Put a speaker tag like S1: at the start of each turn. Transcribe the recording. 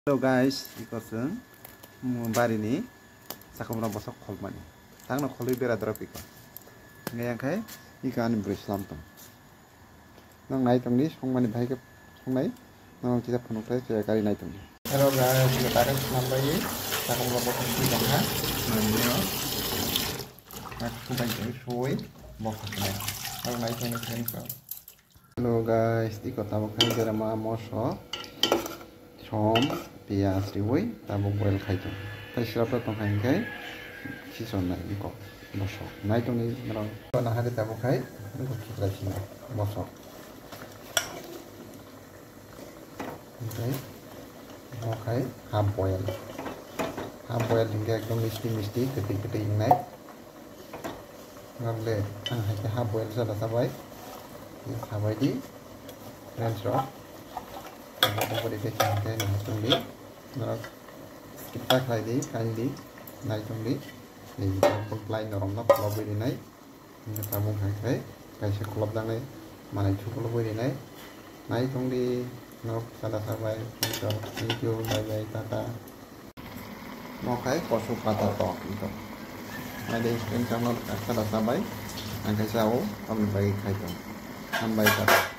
S1: Hello guys, i것은 barini sakamura bosok kholmani. Tangno kholi bera drop iko. Ngayangkai ikan berislam tong. Nang nai tong ni songmani bhai ke songnai nang kita phonuklai saya kari nai tong. Hello guys, kita tarik nambai sakamura bosok ki jangha. Nanyo. Aku bai tong soi bosok nai. Nang nai tong ni tong. Hello guys, iko tabakai jerama moso. Som, pias riwai, tabung boil kaito. Tai sirap tong kai sison nai iko bosok. Nai tong ni nang na hade tabung kai iko kitra sina bosok. Okay. Okay, half boil. Half boil hingga ekdom misti ketik nai. Ngamle half boil sada sabai. Sabai di rinse off. Apa dia kecil kan ni tunggu, nak kita kelai di kain di naik tunggu, ni kita kelai norong nak kelab di naik, ni tabung kai se kelab dah naik, mana itu kelab di naik tunggu, nak salah sabai, thank you, bye bye, tata. Mau kai kosu kata tok itu, ada yang nak salah sabai, angkai sawo, kami bagi kai tu, sampai tata.